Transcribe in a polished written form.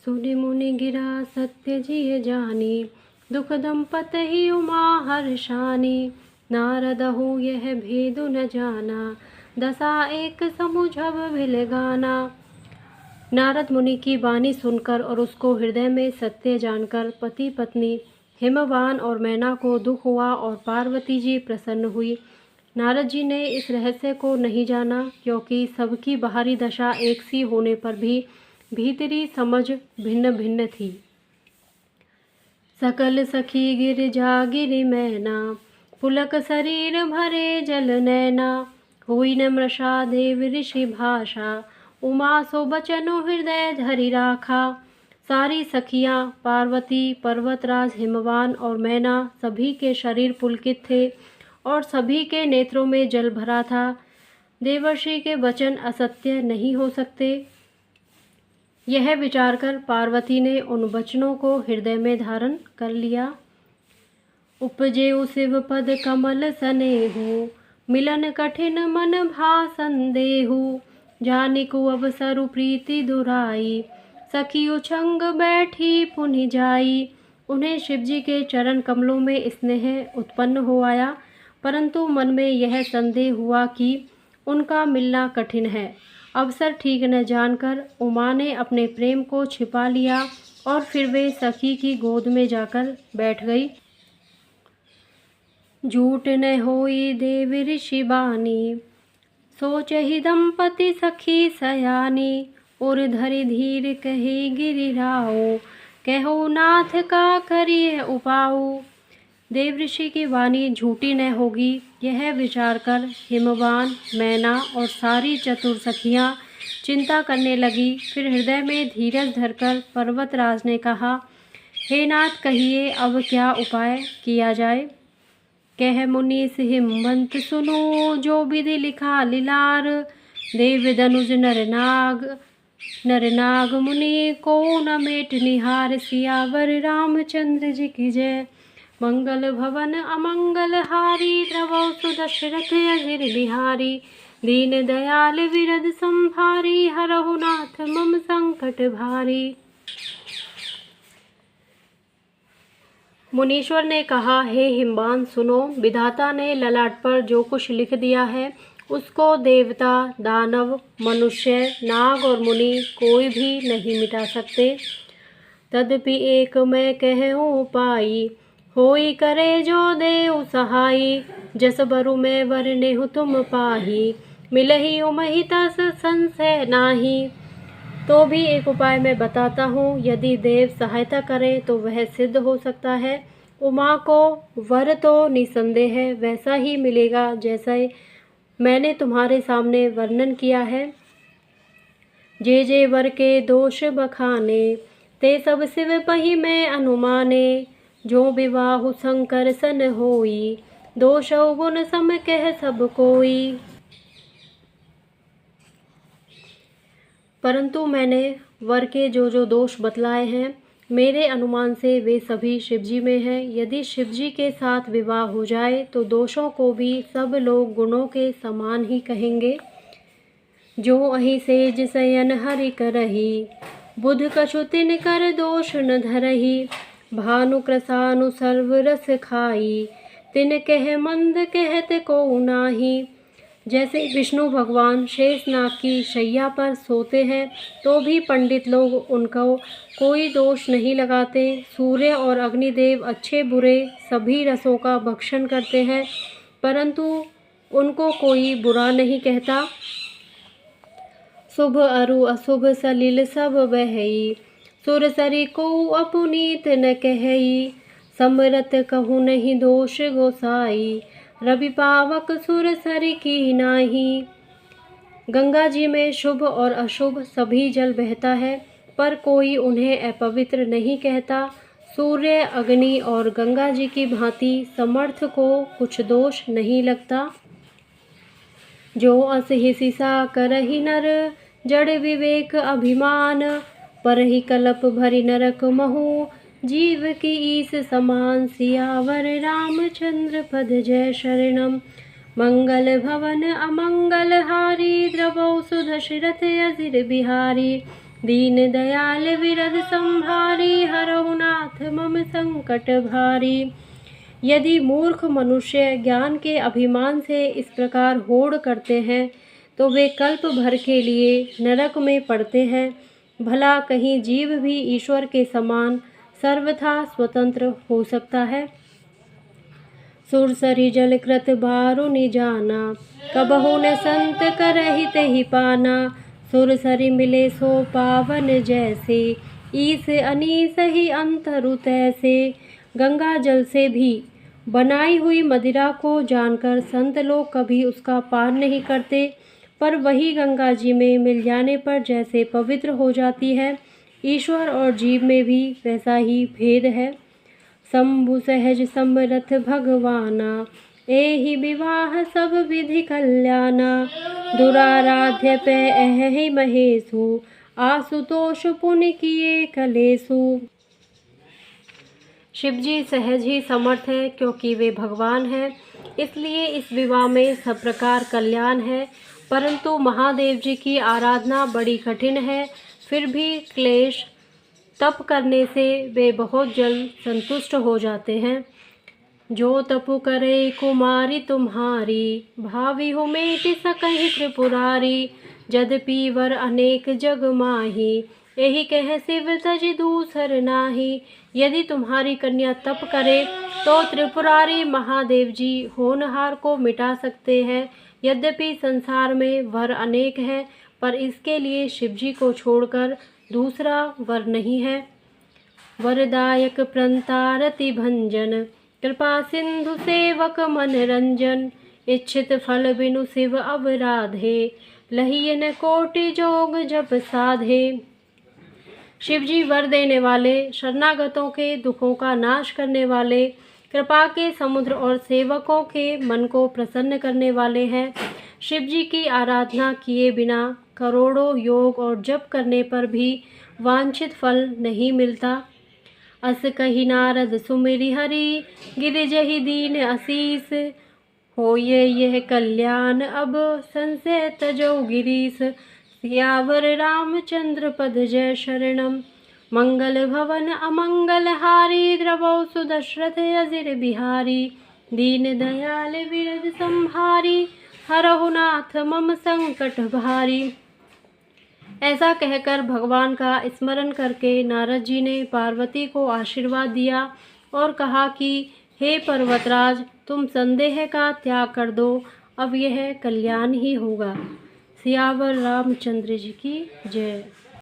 सुनि मुनि गिरा सत्य जिय जानी, दुख दंपतहि उमा हर्षानी। नारदहु यह भेदु न जाना, दशा एक समुझब भिल गाना। नारद मुनि की वाणी सुनकर और उसको हृदय में सत्य जानकर पति पत्नी हिमवान और मैना को दुख हुआ और पार्वती जी प्रसन्न हुई। नारद जी ने इस रहस्य को नहीं जाना, क्योंकि सबकी बाहरी दशा एक सी होने पर भी भीतरी समझ भिन्न भिन्न थी। सकल सखी गिरिजा गिरि मैना, पुलक शरीर भरे जल नैना। हुई न मृषा देव ऋषि भाषा, उमा सो बचनु हृदय धरि राखा। सारी सखियां पार्वती, पर्वतराज हिमवान और मैना सभी के शरीर पुलकित थे और सभी के नेत्रों में जल भरा था। देवर्षि के वचन असत्य नहीं हो सकते, यह विचार कर पार्वती ने उन वचनों को हृदय में धारण कर लिया। उपजेउ शिव पद कमल सनेहु, मिलन कठिन मन भा संदेहु। जानिकु अवसरु प्रीति दुराई, सखियु छंग बैठी पुनि जाई। उन्हें शिवजी के चरण कमलों में स्नेह उत्पन्न हो आया, परंतु मन में यह संदेह हुआ कि उनका मिलना कठिन है। अवसर ठीक न जानकर उमा ने अपने प्रेम को छिपा लिया और फिर वे सखी की गोद में जाकर बैठ गई। झूठ न होई देव ऋषि बानी, सोचहि दंपति सखी सयानी। उर धरि धीर कहे गिरिराओ, कहो नाथ का करिए उपाऊ। देव ऋषि की वाणी झूठी न होगी, यह विचार कर हिमवान, मैना और सारी चतुर सखियां चिंता करने लगी। फिर हृदय में धीरज धरकर पर्वतराज ने कहा, हे नाथ, कहिए अब क्या उपाय किया जाए। कह मुनीस हिमवंत सुनो, जो विधि लिखा लीलार। देव धनुज नर नाग मुनि को न मेट निहार। सियावर रामचंद्र जी की जय। मंगल भवन अमंगल हारी, द्रवौ सुदशरथ अजिर बिहारी। दीन दयाल विरद संभारी, हरहु नाथ मम संकट भारी। मुनीश्वर ने कहा, हे हिमवान सुनो, विधाता ने ललाट पर जो कुछ लिख दिया है उसको देवता, दानव, मनुष्य, नाग और मुनि कोई भी नहीं मिटा सकते। तदपि एक मैं कहूँ पाई, होई करे जो देव सहाई। जस बरु मैं वरनेहु तुम पाही, मिलहि उमहि तस संशय नाही। तो भी एक उपाय मैं बताता हूँ, यदि देव सहायता करें तो वह सिद्ध हो सकता है। उमा को वर तो निसंदेह वैसा ही मिलेगा जैसा मैंने तुम्हारे सामने वर्णन किया है। जे जे वर के दोष बखाने, ते सब शिव पहि में अनुमाने। जो विवाहु शंकर सन होई, दोष गुण सम कह सब कोई। परंतु मैंने वर के जो दोष बतलाए हैं, मेरे अनुमान से वे सभी शिवजी में हैं। यदि शिवजी के साथ विवाह हो जाए तो दोषों को भी सब लोग गुणों के समान ही कहेंगे। जो अहि सेज शयन हरि करही, बुध कछु तिन कर दोष न धरही। भानु कृसानु सर्व रस खाई, तिन कह मंद कहत को नाही। जैसे विष्णु भगवान शेषनाग की शैया पर सोते हैं तो भी पंडित लोग उनको कोई दोष नहीं लगाते। सूर्य और अग्निदेव अच्छे बुरे सभी रसों का भक्षण करते हैं, परंतु उनको कोई बुरा नहीं कहता। शुभ अरु अशुभ सलिल सब बहई, सुरसरी को अपुनीत न कहई। समरत कहु नहीं दोष गोसाई, रवि पावक सुरसरी की नाही। गंगा जी में शुभ और अशुभ सभी जल बहता है, पर कोई उन्हें अपवित्र नहीं कहता। सूर्य, अग्नि और गंगा जी की भांति समर्थ को कुछ दोष नहीं लगता। जो अस हिसिसा करहि नर, जड़ विवेक अभिमान। परहि कलप भरि नरक महु, जीव की ईस समान। सियावर रामचंद्र पद जय शरणम। मंगल भवन अमंगल हारी, द्रवौ सुदशरथ अजिर बिहारी। दीन दयाल विरद संहारी, हरहु नाथ मम संकट भारी। यदि मूर्ख मनुष्य ज्ञान के अभिमान से इस प्रकार होड़ करते हैं तो वे कल्प भर के लिए नरक में पड़ते हैं। भला कहीं जीव भी ईश्वर के समान सर्वथा स्वतंत्र हो सकता है? सुरसरी जल कृत बारु निजाना, कबहु न संत करहित ही पाना। सुरसरी मिले सो पावन जैसे, ईस अनीस ही अंतरु तैसे। गंगा जल से भी बनाई हुई मदिरा को जानकर संत लोग कभी उसका पान नहीं करते, पर वही गंगा जी में मिल जाने पर जैसे पवित्र हो जाती है, ईश्वर और जीव में भी वैसा ही भेद है। शंभु सहज समरथ भगवाना, एहि विवाह सब विधि कल्याणा। दुराराध्य पे एहि महेशु, आशुतोष पुनि किए कलेशु। शिवजी सहज ही समर्थ है क्योंकि वे भगवान हैं, इसलिए इस विवाह में सब प्रकार कल्याण है। परंतु महादेव जी की आराधना बड़ी कठिन है, फिर भी क्लेश तप करने से वे बहुत जल्द संतुष्ट हो जाते हैं। जो तपु करे कुमारी तुम्हारी, भावी हो मेटि सकहि त्रिपुरारी। यद्यपि वर अनेक जग माही, यही कह शिव तज दूसर नाही। यदि तुम्हारी कन्या तप करे तो त्रिपुरारी महादेव जी होनहार को मिटा सकते हैं। यद्यपि संसार में वर अनेक हैं, पर इसके लिए शिवजी को छोड़कर दूसरा वर नहीं है। वरदायक प्रंतारति भंजन, कृपा सिंधु सेवक मन रंजन। इच्छित फल बिनु शिव अवराधे, लहिय न कोटि जोग जप साधे। शिवजी वर देने वाले, शरणागतों के दुखों का नाश करने वाले, कृपा के समुद्र और सेवकों के मन को प्रसन्न करने वाले हैं। शिवजी की आराधना किए बिना करोड़ों योग और जप करने पर भी वांछित फल नहीं मिलता। अस कही नारद सुमिरि हरि, गिरिजहि दीन असीस। होये यह कल्याण अब संशय तजो गिरीश। सियावर रामचंद्र पद जय शरणम। मंगल भवन अमंगल हारी, द्रवौ सुदशरथ अजिर बिहारी। दीन दयाल विरद संहारी, हरहु नाथ मम संकट भारी। ऐसा कहकर भगवान का स्मरण करके नारद जी ने पार्वती को आशीर्वाद दिया और कहा कि हे पर्वतराज, तुम संदेह का त्याग कर दो, अब यह कल्याण ही होगा। सियावर रामचंद्र जी की जय।